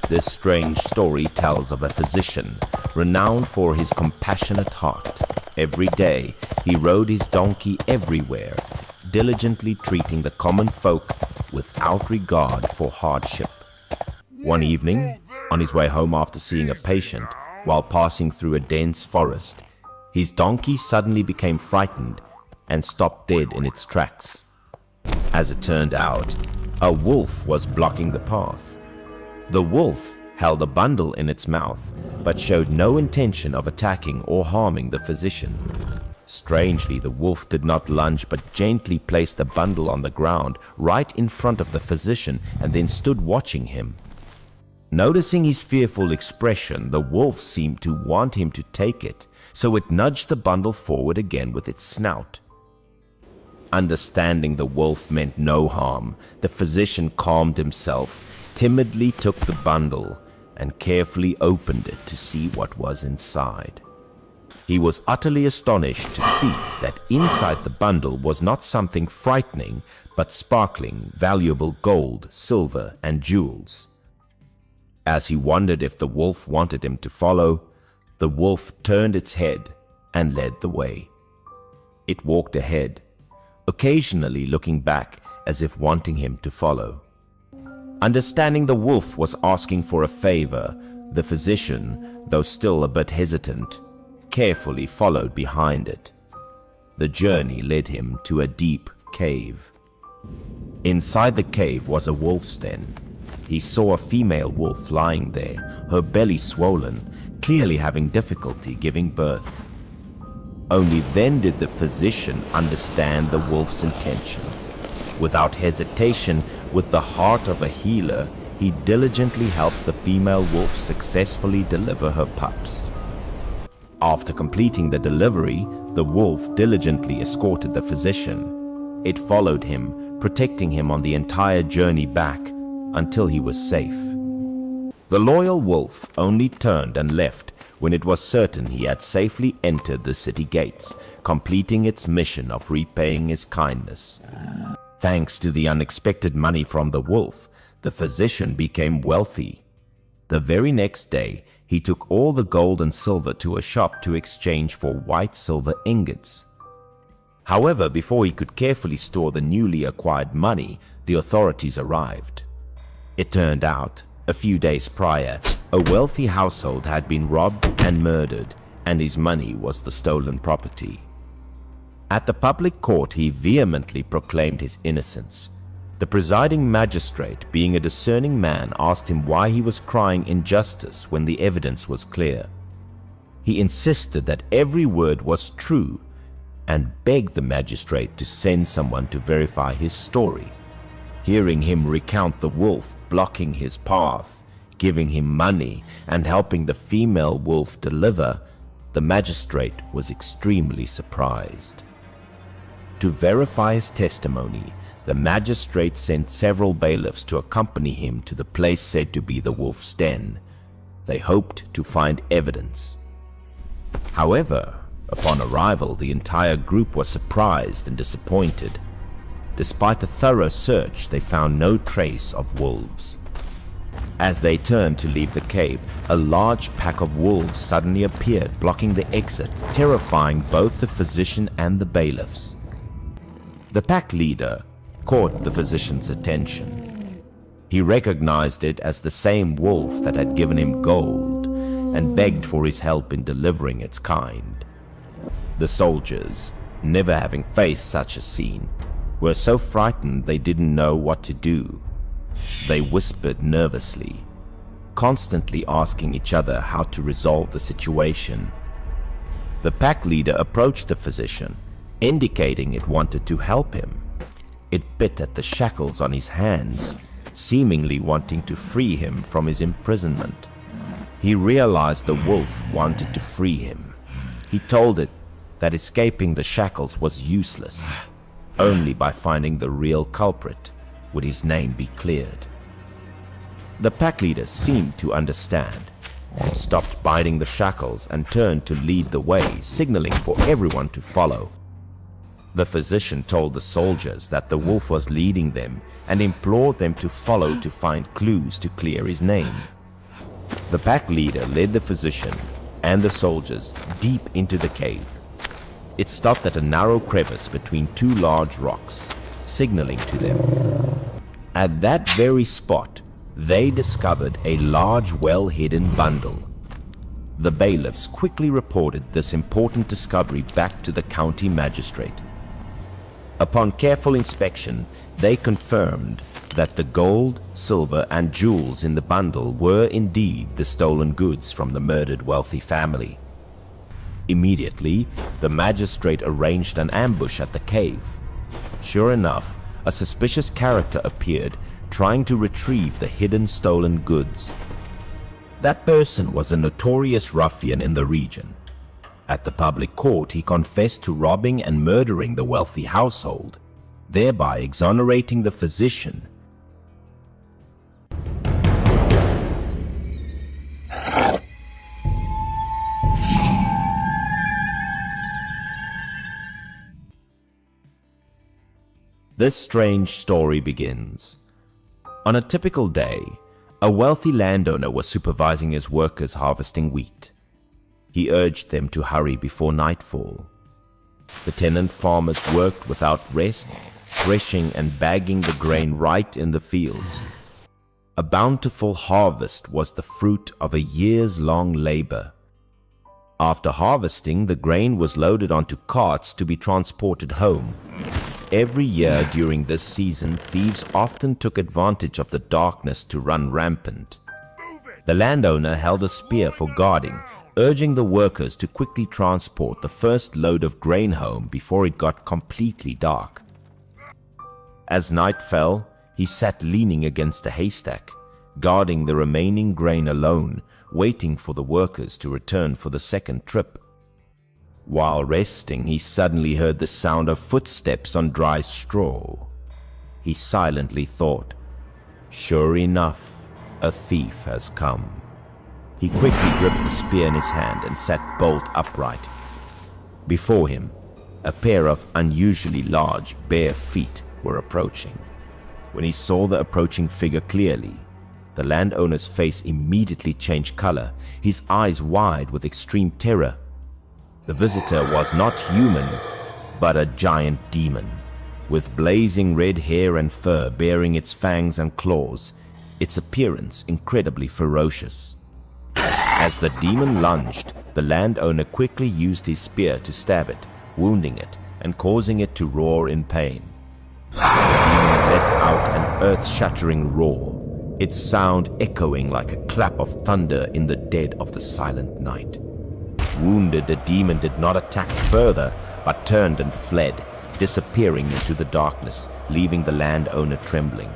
This strange story tells of a physician renowned for his compassionate heart. Every day, he rode his donkey everywhere, diligently treating the common folk without regard for hardship. One evening, on his way home after seeing a patient, while passing through a dense forest, his donkey suddenly became frightened and stopped dead in its tracks. As it turned out, a wolf was blocking the path. The wolf held a bundle in its mouth, but showed no intention of attacking or harming the physician. Strangely, the wolf did not lunge but gently placed the bundle on the ground right in front of the physician and then stood watching him. Noticing his fearful expression, the wolf seemed to want him to take it, so it nudged the bundle forward again with its snout. Understanding the wolf meant no harm, the physician calmed himself, timidly took the bundle, and carefully opened it to see what was inside. He was utterly astonished to see that inside the bundle was not something frightening, but sparkling, valuable gold, silver, and jewels. As he wondered if the wolf wanted him to follow, the wolf turned its head and led the way. It walked ahead, occasionally looking back as if wanting him to follow. Understanding the wolf was asking for a favor, the physician, though still a bit hesitant, carefully followed behind it. The journey led him to a deep cave. Inside the cave was a wolf's den. He saw a female wolf lying there, her belly swollen, clearly having difficulty giving birth. Only then did the physician understand the wolf's intention. Without hesitation, with the heart of a healer, he diligently helped the female wolf successfully deliver her pups. After completing the delivery, the wolf diligently escorted the physician. It followed him, protecting him on the entire journey back until he was safe. The loyal wolf only turned and left when it was certain he had safely entered the city gates, completing its mission of repaying his kindness. Thanks to the unexpected money from the wolf, the physician became wealthy. The very next day, he took all the gold and silver to a shop to exchange for white silver ingots. However, before he could carefully store the newly acquired money, the authorities arrived. It turned out, a few days prior, a wealthy household had been robbed and murdered, and his money was the stolen property. At the public court, he vehemently proclaimed his innocence. The presiding magistrate, being a discerning man, asked him why he was crying injustice when the evidence was clear. He insisted that every word was true and begged the magistrate to send someone to verify his story. Hearing him recount the wolf blocking his path, giving him money, and helping the female wolf deliver, the magistrate was extremely surprised. To verify his testimony, the magistrate sent several bailiffs to accompany him to the place said to be the wolf's den. They hoped to find evidence. However, upon arrival, the entire group was surprised and disappointed. Despite a thorough search, they found no trace of wolves. As they turned to leave the cave, a large pack of wolves suddenly appeared, blocking the exit, terrifying both the physician and the bailiffs. The pack leader caught the physician's attention. He recognized it as the same wolf that had given him gold and begged for his help in delivering its kind. The soldiers, never having faced such a scene, were so frightened they didn't know what to do. They whispered nervously, constantly asking each other how to resolve the situation. The pack leader approached the physician, indicating it wanted to help him. It bit at the shackles on his hands, seemingly wanting to free him from his imprisonment. He realized the wolf wanted to free him. He told it that escaping the shackles was useless. Only by finding the real culprit would his name be cleared. The pack leader seemed to understand. He stopped biting the shackles and turned to lead the way, signaling for everyone to follow. The physician told the soldiers that the wolf was leading them and implored them to follow to find clues to clear his name. The pack leader led the physician and the soldiers deep into the cave. It stopped at a narrow crevice between two large rocks, signaling to them. At that very spot, they discovered a large, well-hidden bundle. The bailiffs quickly reported this important discovery back to the county magistrate. Upon careful inspection, they confirmed that the gold, silver, and jewels in the bundle were indeed the stolen goods from the murdered wealthy family. Immediately, the magistrate arranged an ambush at the cave. Sure enough, a suspicious character appeared, trying to retrieve the hidden stolen goods. That person was a notorious ruffian in the region. At the public court, he confessed to robbing and murdering the wealthy household, thereby exonerating the physician. This strange story begins. On a typical day, a wealthy landowner was supervising his workers harvesting wheat. He urged them to hurry before nightfall. The tenant farmers worked without rest, threshing and bagging the grain right in the fields. A bountiful harvest was the fruit of a years-long labor. After harvesting, the grain was loaded onto carts to be transported home. Every year during this season, thieves often took advantage of the darkness to run rampant. The landowner held a spear for guarding, urging the workers to quickly transport the first load of grain home before it got completely dark. As night fell, he sat leaning against a haystack, guarding the remaining grain alone, waiting for the workers to return for the second trip. While resting, he suddenly heard the sound of footsteps on dry straw. He silently thought, "Sure enough, a thief has come." He quickly gripped the spear in his hand and sat bolt upright. Before him, a pair of unusually large, bare feet were approaching. When he saw the approaching figure clearly, the landowner's face immediately changed color, his eyes wide with extreme terror. The visitor was not human, but a giant demon, with blazing red hair and fur bearing its fangs and claws, its appearance incredibly ferocious. As the demon lunged, the landowner quickly used his spear to stab it, wounding it and causing it to roar in pain. The demon let out an earth-shattering roar, its sound echoing like a clap of thunder in the dead of the silent night. Wounded, the demon did not attack further, but turned and fled, disappearing into the darkness, leaving the landowner trembling.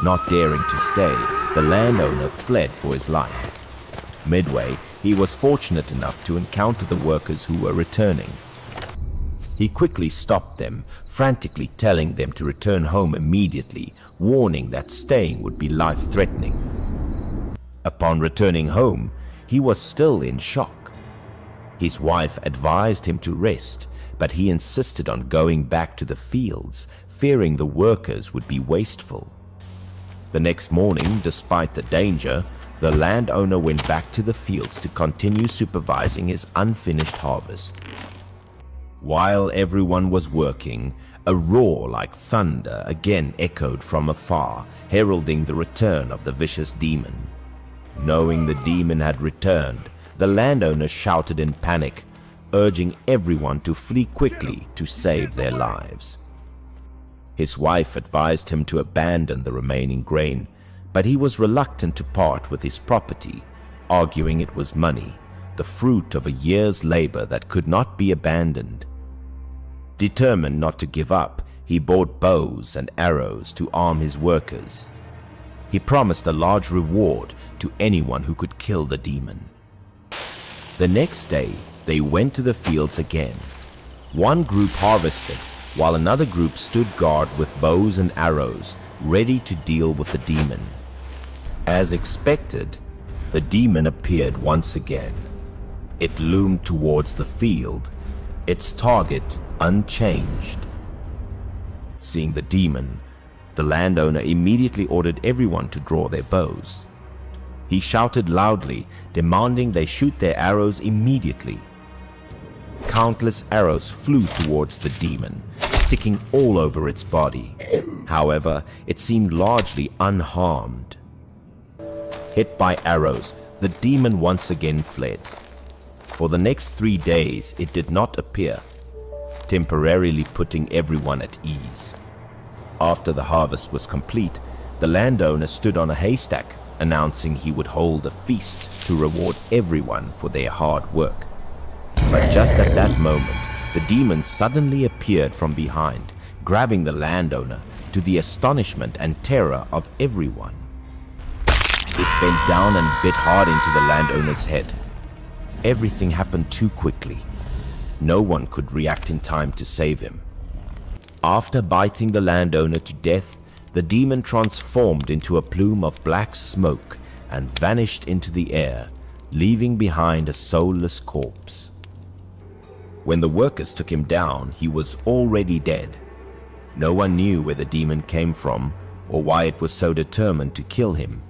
Not daring to stay, the landowner fled for his life. Midway, he was fortunate enough to encounter the workers who were returning. He quickly stopped them, frantically telling them to return home immediately, warning that staying would be life-threatening. Upon returning home, he was still in shock. His wife advised him to rest, but he insisted on going back to the fields, fearing the workers would be wasteful. The next morning, despite the danger, the landowner went back to the fields to continue supervising his unfinished harvest. While everyone was working, a roar like thunder again echoed from afar, heralding the return of the vicious demon. Knowing the demon had returned, the landowner shouted in panic, urging everyone to flee quickly to save their lives. His wife advised him to abandon the remaining grain, but he was reluctant to part with his property, arguing it was money, the fruit of a year's labor that could not be abandoned. Determined not to give up, he bought bows and arrows to arm his workers. He promised a large reward to anyone who could kill the demon. The next day, they went to the fields again. One group harvested, while another group stood guard with bows and arrows, ready to deal with the demon. As expected, the demon appeared once again. It loomed towards the field, its target unchanged. Seeing the demon, the landowner immediately ordered everyone to draw their bows. He shouted loudly, demanding they shoot their arrows immediately. Countless arrows flew towards the demon, sticking all over its body. However, it seemed largely unharmed. Hit by arrows, the demon once again fled. For the next 3 days, it did not appear, temporarily putting everyone at ease. After the harvest was complete, the landowner stood on a haystack, announcing he would hold a feast to reward everyone for their hard work. But just at that moment, the demon suddenly appeared from behind, grabbing the landowner, to the astonishment and terror of everyone. It bent down and bit hard into the landowner's head. Everything happened too quickly. No one could react in time to save him. After biting the landowner to death, the demon transformed into a plume of black smoke and vanished into the air, leaving behind a soulless corpse. When the workers took him down, he was already dead. No one knew where the demon came from or why it was so determined to kill him.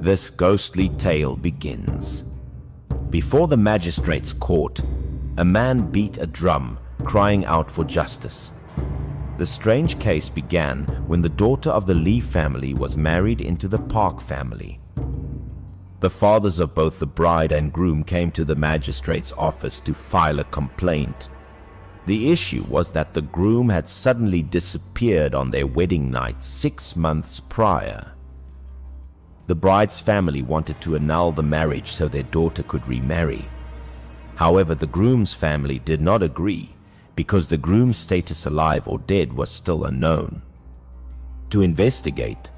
This ghostly tale begins. Before the magistrate's court, a man beat a drum, crying out for justice. The strange case began when the daughter of the Lee family was married into the Park family. The fathers of both the bride and groom came to the magistrate's office to file a complaint. The issue was that the groom had suddenly disappeared on their wedding night 6 months prior. The bride's family wanted to annul the marriage so their daughter could remarry. However, the groom's family did not agree because the groom's status alive or dead was still unknown. To investigate,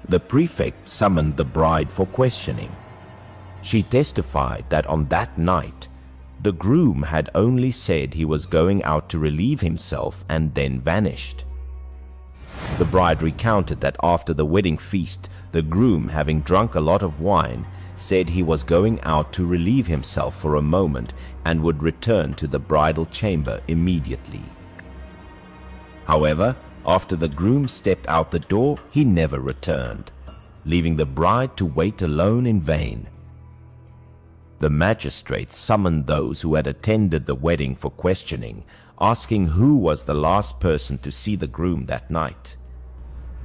the prefect summoned the bride for questioning. She testified that on that night, the groom had only said he was going out to relieve himself and then vanished. The bride recounted that after the wedding feast, the groom, having drunk a lot of wine, said he was going out to relieve himself for a moment and would return to the bridal chamber immediately. However, after the groom stepped out the door, he never returned, leaving the bride to wait alone in vain. The magistrate summoned those who had attended the wedding for questioning, asking who was the last person to see the groom that night.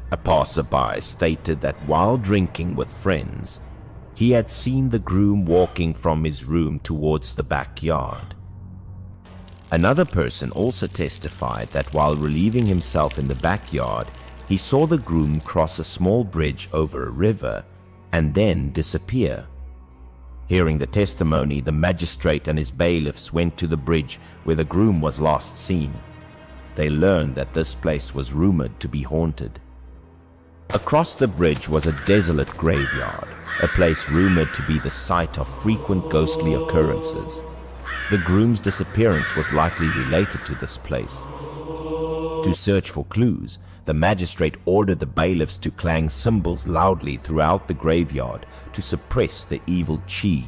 A passerby stated that while drinking with friends, he had seen the groom walking from his room towards the backyard. Another person also testified that while relieving himself in the backyard, he saw the groom cross a small bridge over a river and then disappear. Hearing the testimony, the magistrate and his bailiffs went to the bridge where the groom was last seen. They learned that this place was rumored to be haunted. Across the bridge was a desolate graveyard, a place rumored to be the site of frequent ghostly occurrences. The groom's disappearance was likely related to this place. To search for clues, the magistrate ordered the bailiffs to clang cymbals loudly throughout the graveyard to suppress the evil chi.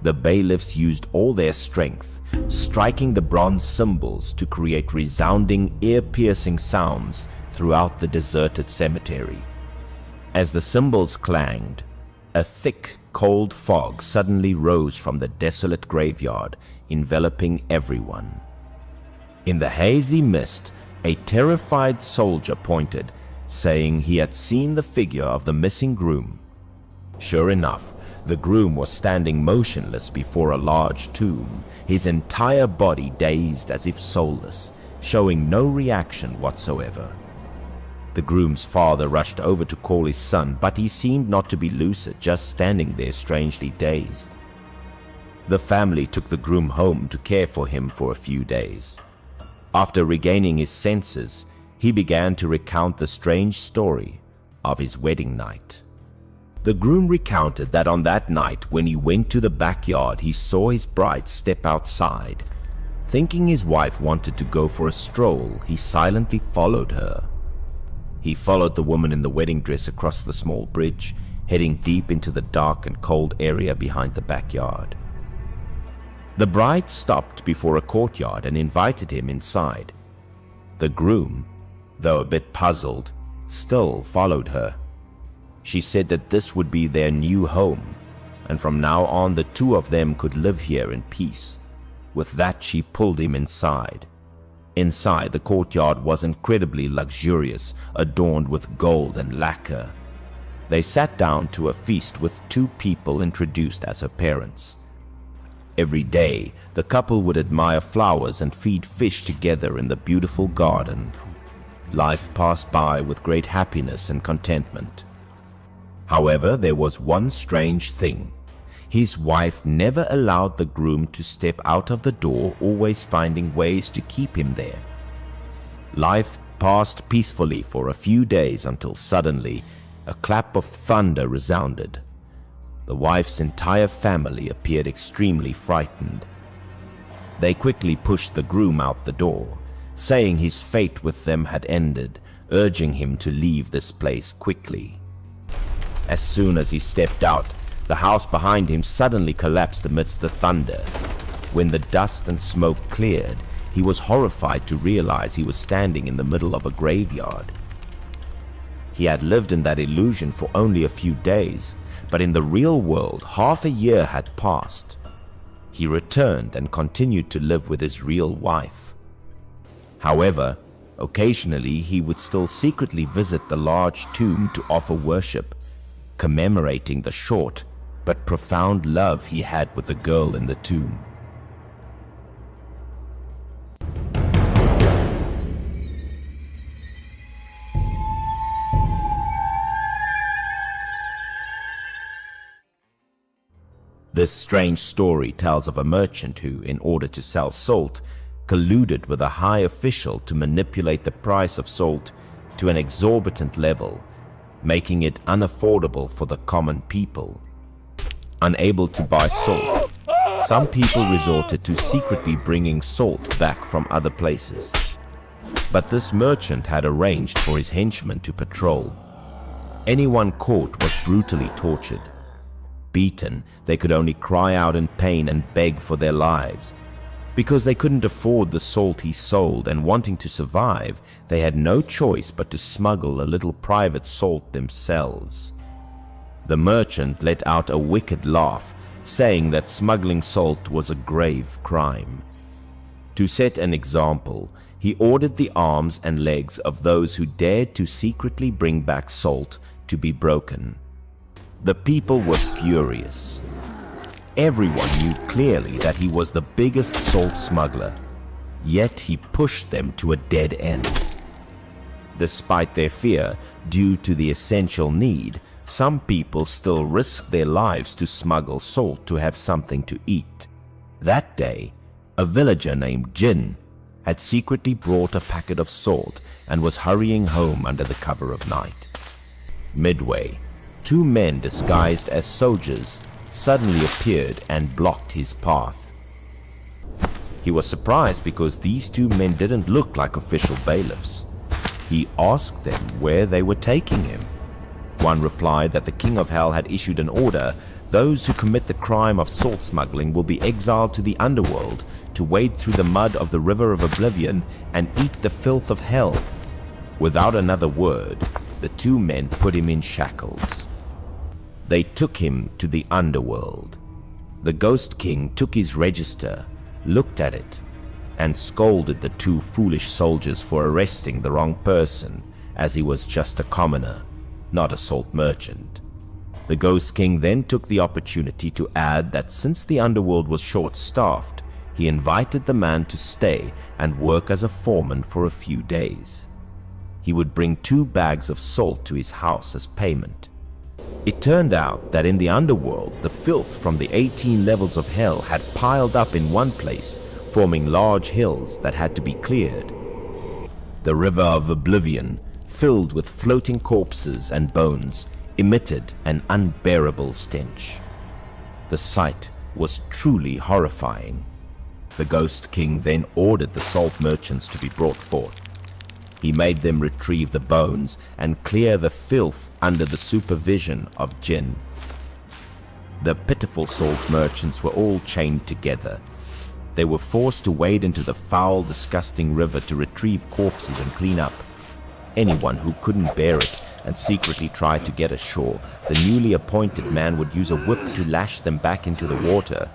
The bailiffs used all their strength, striking the bronze cymbals to create resounding, ear-piercing sounds throughout the deserted cemetery. As the cymbals clanged, a thick, cold fog suddenly rose from the desolate graveyard, enveloping everyone. In the hazy mist, a terrified soldier pointed, saying he had seen the figure of the missing groom. Sure enough, the groom was standing motionless before a large tomb, his entire body dazed as if soulless, showing no reaction whatsoever. The groom's father rushed over to call his son, but he seemed not to be lucid, just standing there strangely dazed. The family took the groom home to care for him for a few days. After regaining his senses, he began to recount the strange story of his wedding night. The groom recounted that on that night when he went to the backyard, he saw his bride step outside. Thinking his wife wanted to go for a stroll, he silently followed her. He followed the woman in the wedding dress across the small bridge, heading deep into the dark and cold area behind the backyard. The bride stopped before a courtyard and invited him inside. The groom, though a bit puzzled, still followed her. She said that this would be their new home, and from now on the two of them could live here in peace. With that, she pulled him inside. Inside, the courtyard was incredibly luxurious, adorned with gold and lacquer. They sat down to a feast with two people introduced as her parents. Every day, the couple would admire flowers and feed fish together in the beautiful garden. Life passed by with great happiness and contentment. However, there was one strange thing. His wife never allowed the groom to step out of the door, always finding ways to keep him there. Life passed peacefully for a few days until suddenly a clap of thunder resounded. The wife's entire family appeared extremely frightened. They quickly pushed the groom out the door, saying his fate with them had ended, urging him to leave this place quickly. As soon as he stepped out, the house behind him suddenly collapsed amidst the thunder. When the dust and smoke cleared, he was horrified to realize he was standing in the middle of a graveyard. He had lived in that illusion for only a few days, but in the real world, half a year had passed. He returned and continued to live with his real wife. However, occasionally he would still secretly visit the large tomb to offer worship, commemorating the short but profound love he had with the girl in the tomb. This strange story tells of a merchant who, in order to sell salt, colluded with a high official to manipulate the price of salt to an exorbitant level, making it unaffordable for the common people. Unable to buy salt, some people resorted to secretly bringing salt back from other places. But this merchant had arranged for his henchmen to patrol. Anyone caught was brutally tortured. Beaten, they could only cry out in pain and beg for their lives. Because they couldn't afford the salt he sold and wanting to survive, they had no choice but to smuggle a little private salt themselves. The merchant let out a wicked laugh, saying that smuggling salt was a grave crime. To set an example, he ordered the arms and legs of those who dared to secretly bring back salt to be broken. The people were furious. Everyone knew clearly that he was the biggest salt smuggler, yet he pushed them to a dead end. Despite their fear, due to the essential need, some people still risked their lives to smuggle salt to have something to eat. That day, a villager named Jin had secretly brought a packet of salt and was hurrying home under the cover of night. Midway, two men disguised as soldiers suddenly appeared and blocked his path. He was surprised because these two men didn't look like official bailiffs. He asked them where they were taking him. One replied that the King of Hell had issued an order: those who commit the crime of salt smuggling will be exiled to the underworld to wade through the mud of the River of Oblivion and eat the filth of hell. Without another word, the two men put him in shackles. They took him to the underworld. The Ghost King took his register, looked at it, and scolded the two foolish soldiers for arresting the wrong person, as he was just a commoner, not a salt merchant. The Ghost King then took the opportunity to add that since the underworld was short-staffed, he invited the man to stay and work as a foreman for a few days. He would bring 2 bags of salt to his house as payment. It turned out that in the underworld, the filth from the 18 levels of hell had piled up in one place, forming large hills that had to be cleared. The River of Oblivion, filled with floating corpses and bones, emitted an unbearable stench. The sight was truly horrifying. The Ghost King then ordered the salt merchants to be brought forth. He made them retrieve the bones and clear the filth under the supervision of Jin. The pitiful salt merchants were all chained together, They were forced to wade into the foul, disgusting river to retrieve corpses and clean up. Anyone who couldn't bear it and secretly tried to get ashore, the newly appointed man would use a whip to lash them back into the water.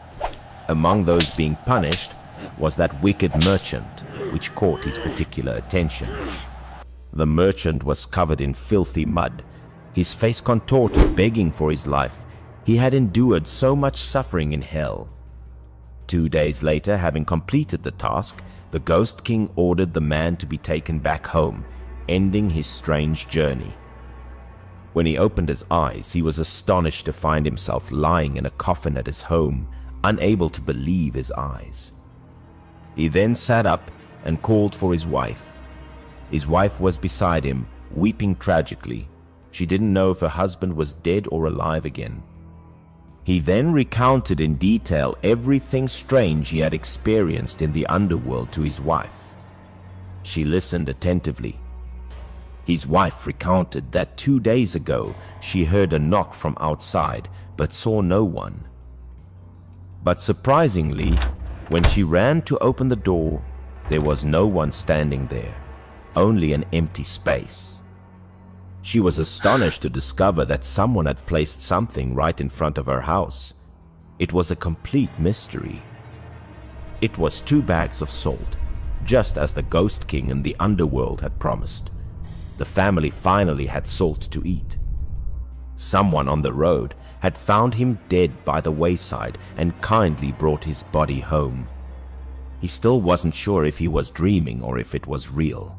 Among those being punished was that wicked merchant, which caught his particular attention. The merchant was covered in filthy mud, his face contorted, begging for his life. He had endured so much suffering in hell. 2 days later, having completed the task, the Ghost King ordered the man to be taken back home, ending his strange journey. When he opened his eyes, he was astonished to find himself lying in a coffin at his home, unable to believe his eyes. He then sat up and called for his wife. His wife was beside him, weeping tragically. She didn't know if her husband was dead or alive again. He then recounted in detail everything strange he had experienced in the underworld to his wife. She listened attentively. His wife recounted that 2 days ago she heard a knock from outside but saw no one. But surprisingly, when she ran to open the door, there was no one standing there, only an empty space. She was astonished to discover that someone had placed something right in front of her house. It was a complete mystery. It was 2 bags of salt, just as the Ghost King in the underworld had promised. The family finally had salt to eat. Someone on the road had found him dead by the wayside and kindly brought his body home. He still wasn't sure if he was dreaming or if it was real.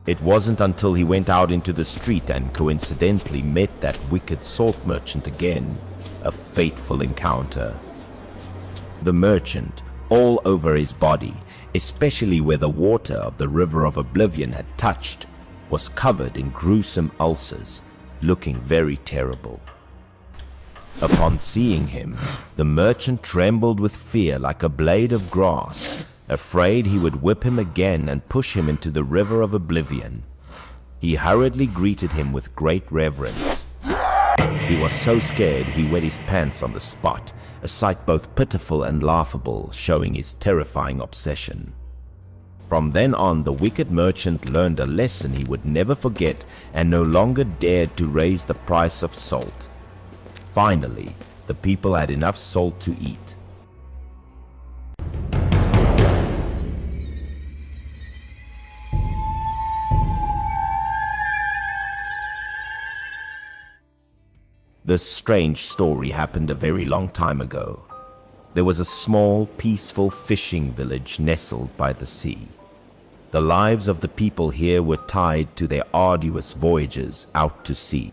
It wasn't until he went out into the street and coincidentally met that wicked salt merchant again, a fateful encounter. The merchant, all over his body, especially where the water of the River of Oblivion had touched, was covered in gruesome ulcers, looking very terrible. Upon seeing him, the merchant trembled with fear like a blade of grass, afraid he would whip him again and push him into the River of Oblivion. He hurriedly greeted him with great reverence. He was so scared he wet his pants on the spot, a sight both pitiful and laughable, showing his terrifying obsession. From then on, the wicked merchant learned a lesson he would never forget and no longer dared to raise the price of salt. Finally, the people had enough salt to eat. This strange story happened a very long time ago. There was a small, peaceful fishing village nestled by the sea. The lives of the people here were tied to their arduous voyages out to sea.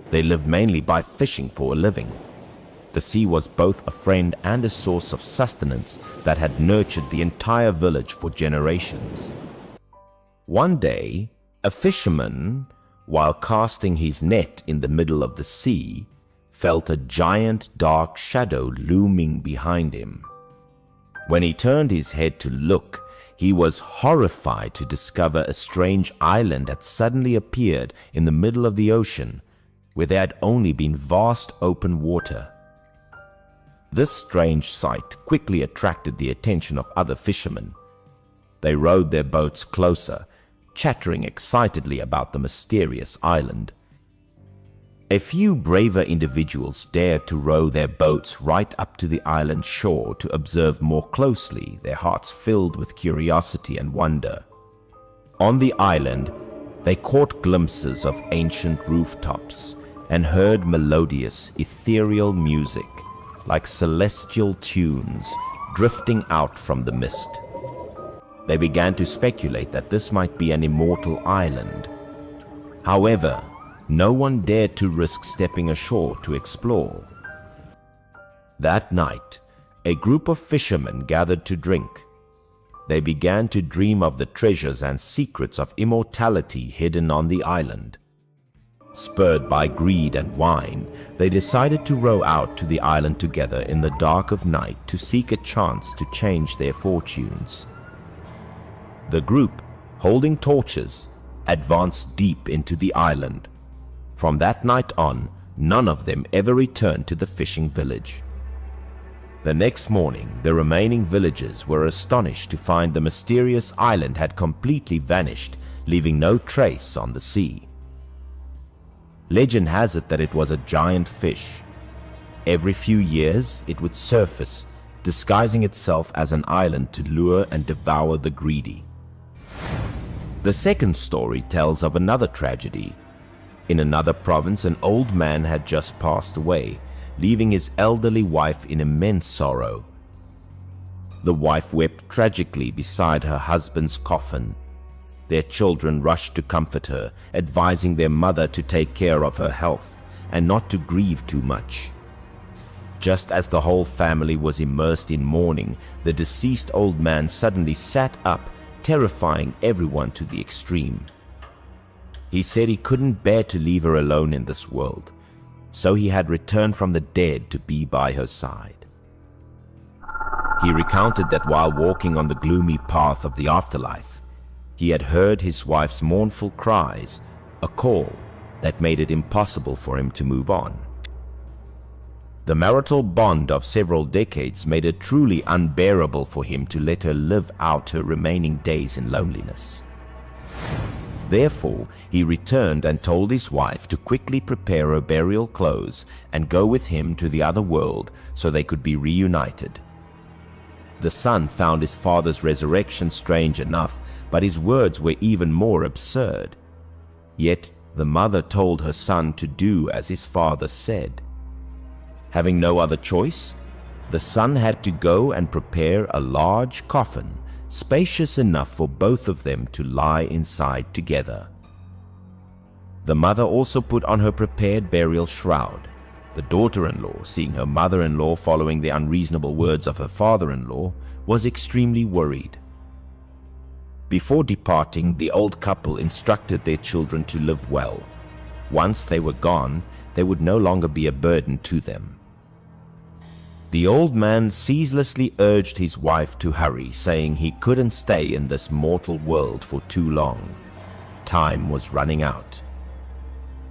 They lived mainly by fishing for a living. The sea was both a friend and a source of sustenance that had nurtured the entire village for generations. One day, a fisherman, while casting his net in the middle of the sea, felt a giant dark shadow looming behind him. When he turned his head to look, he was horrified to discover a strange island had suddenly appeared in the middle of the ocean, where there had only been vast open water. This strange sight quickly attracted the attention of other fishermen. They rowed their boats closer, chattering excitedly about the mysterious island. A few braver individuals dared to row their boats right up to the island's shore to observe more closely, their hearts filled with curiosity and wonder. On the island, they caught glimpses of ancient rooftops and heard melodious, ethereal music, like celestial tunes drifting out from the mist. They began to speculate that this might be an immortal island. However, no one dared to risk stepping ashore to explore. That night, a group of fishermen gathered to drink. They began to dream of the treasures and secrets of immortality hidden on the island. Spurred by greed and wine, they decided to row out to the island together in the dark of night to seek a chance to change their fortunes. The group, holding torches, advanced deep into the island. From that night on, none of them ever returned to the fishing village. The next morning, the remaining villagers were astonished to find the mysterious island had completely vanished, leaving no trace on the sea. Legend has it that it was a giant fish. Every few years, it would surface, disguising itself as an island to lure and devour the greedy. The second story tells of another tragedy. In another province, an old man had just passed away, leaving his elderly wife in immense sorrow. The wife wept tragically beside her husband's coffin. Their children rushed to comfort her, advising their mother to take care of her health and not to grieve too much. Just as the whole family was immersed in mourning, the deceased old man suddenly sat up, terrifying everyone to the extreme. He said he couldn't bear to leave her alone in this world, so he had returned from the dead to be by her side. He recounted that while walking on the gloomy path of the afterlife, he had heard his wife's mournful cries, a call that made it impossible for him to move on. The marital bond of several decades made it truly unbearable for him to let her live out her remaining days in loneliness. Therefore, he returned and told his wife to quickly prepare her burial clothes and go with him to the other world so they could be reunited. The son found his father's resurrection strange enough, but his words were even more absurd. Yet, the mother told her son to do as his father said. Having no other choice, the son had to go and prepare a large coffin, spacious enough for both of them to lie inside together. The mother also put on her prepared burial shroud. The daughter-in-law, seeing her mother-in-law following the unreasonable words of her father-in-law, was extremely worried. Before departing, the old couple instructed their children to live well. Once they were gone, they would no longer be a burden to them. The old man ceaselessly urged his wife to hurry, saying he couldn't stay in this mortal world for too long. Time was running out.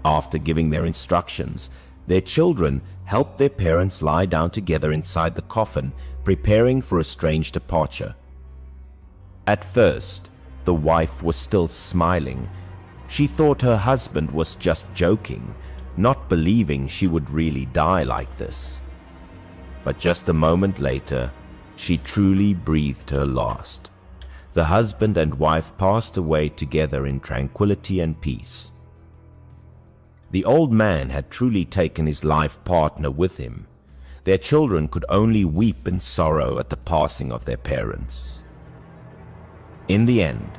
After giving their instructions, their children helped their parents lie down together inside the coffin, preparing for a strange departure. At first, the wife was still smiling. She thought her husband was just joking, not believing she would really die like this. But just a moment later, she truly breathed her last. The husband and wife passed away together in tranquility and peace. The old man had truly taken his life partner with him. Their children could only weep in sorrow at the passing of their parents. In the end,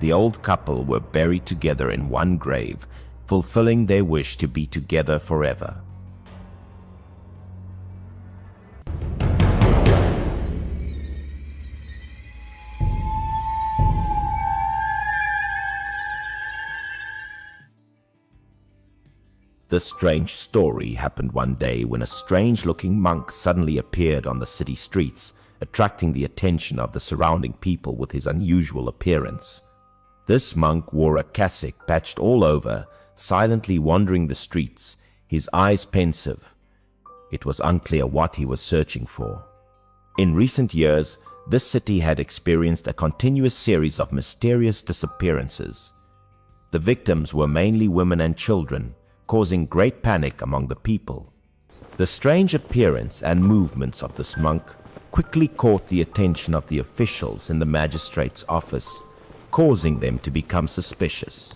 the old couple were buried together in one grave, fulfilling their wish to be together forever. This strange story happened one day when a strange-looking monk suddenly appeared on the city streets, attracting the attention of the surrounding people with his unusual appearance. This monk wore a cassock patched all over, silently wandering the streets, his eyes pensive. It was unclear what he was searching for. In recent years, this city had experienced a continuous series of mysterious disappearances. The victims were mainly women and children, causing great panic among the people. The strange appearance and movements of this monk quickly caught the attention of the officials in the magistrate's office, causing them to become suspicious.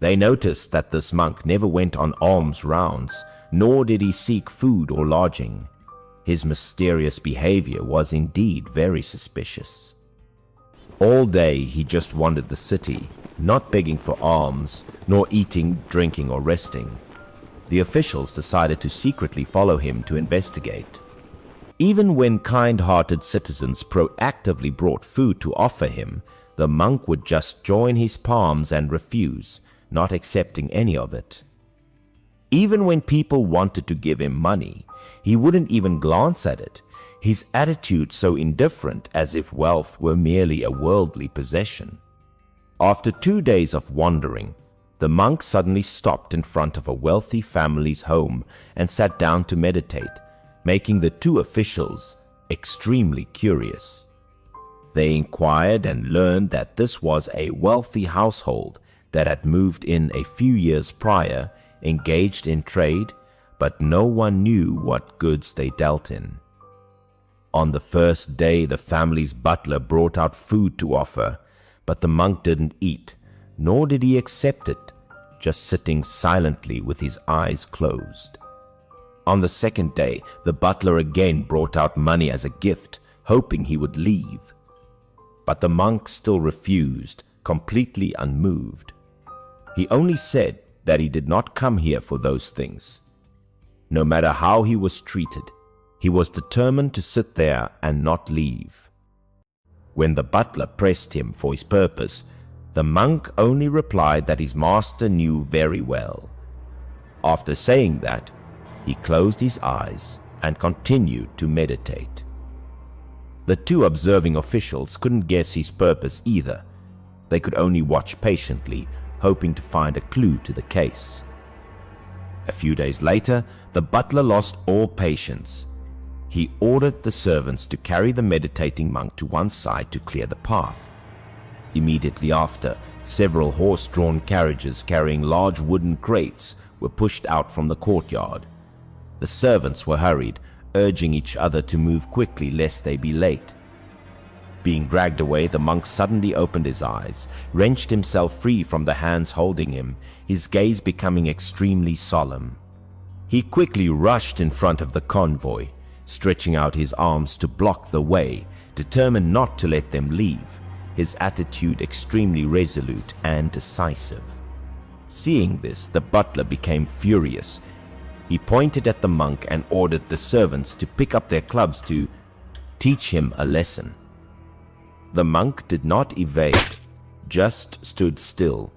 They noticed that this monk never went on alms rounds, nor did he seek food or lodging. His mysterious behavior was indeed very suspicious. All day he just wandered the city, not begging for alms, nor eating, drinking, or resting. The officials decided to secretly follow him to investigate. Even when kind-hearted citizens proactively brought food to offer him, the monk would just join his palms and refuse, not accepting any of it. Even when people wanted to give him money, he wouldn't even glance at it, his attitude so indifferent as if wealth were merely a worldly possession. After 2 days of wandering, the monk suddenly stopped in front of a wealthy family's home and sat down to meditate, making the two officials extremely curious. They inquired and learned that this was a wealthy household that had moved in a few years prior, engaged in trade, but no one knew what goods they dealt in. On the first day, the family's butler brought out food to offer, but the monk didn't eat, nor did he accept it, just sitting silently with his eyes closed. On the second day, the butler again brought out money as a gift, hoping he would leave. But the monk still refused, completely unmoved. He only said that he did not come here for those things. No matter how he was treated, he was determined to sit there and not leave. When the butler pressed him for his purpose, the monk only replied that his master knew very well. After saying that, he closed his eyes and continued to meditate. The two observing officials couldn't guess his purpose either. They could only watch patiently, hoping to find a clue to the case. A few days later, the butler lost all patience. He ordered the servants to carry the meditating monk to one side to clear the path. Immediately after, several horse-drawn carriages carrying large wooden crates were pushed out from the courtyard. The servants were hurried, urging each other to move quickly lest they be late. Being dragged away, the monk suddenly opened his eyes, wrenched himself free from the hands holding him, his gaze becoming extremely solemn. He quickly rushed in front of the convoy, stretching out his arms to block the way, determined not to let them leave, his attitude extremely resolute and decisive. Seeing this, the butler became furious. He pointed at the monk and ordered the servants to pick up their clubs to teach him a lesson. The monk did not evade, just stood still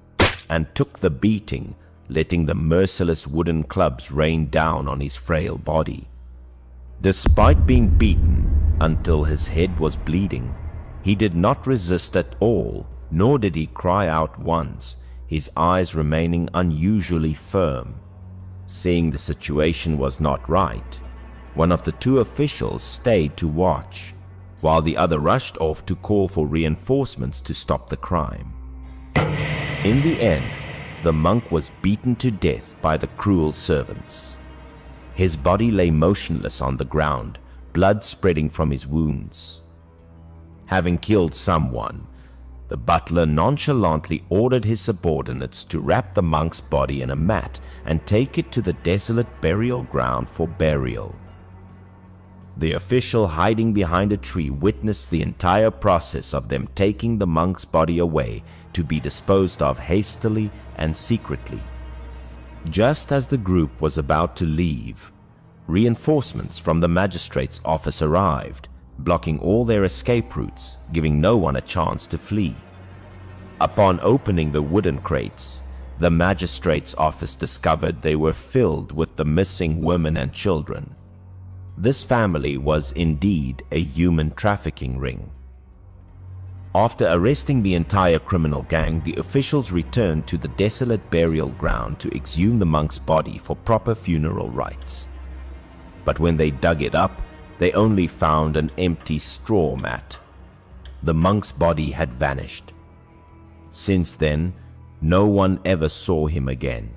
and took the beating, letting the merciless wooden clubs rain down on his frail body. Despite being beaten until his head was bleeding, he did not resist at all, nor did he cry out once, his eyes remaining unusually firm. Seeing the situation was not right, one of the two officials stayed to watch, while the other rushed off to call for reinforcements to stop the crime. In the end, the monk was beaten to death by the cruel servants. His body lay motionless on the ground, blood spreading from his wounds. Having killed someone, the butler nonchalantly ordered his subordinates to wrap the monk's body in a mat and take it to the desolate burial ground for burial. The official hiding behind a tree witnessed the entire process of them taking the monk's body away to be disposed of hastily and secretly. Just as the group was about to leave, reinforcements from the magistrate's office arrived, blocking all their escape routes, giving no one a chance to flee. Upon opening the wooden crates, the magistrate's office discovered they were filled with the missing women and children. This family was indeed a human trafficking ring. After arresting the entire criminal gang, the officials returned to the desolate burial ground to exhume the monk's body for proper funeral rites. But when they dug it up, they only found an empty straw mat. The monk's body had vanished. Since then, no one ever saw him again.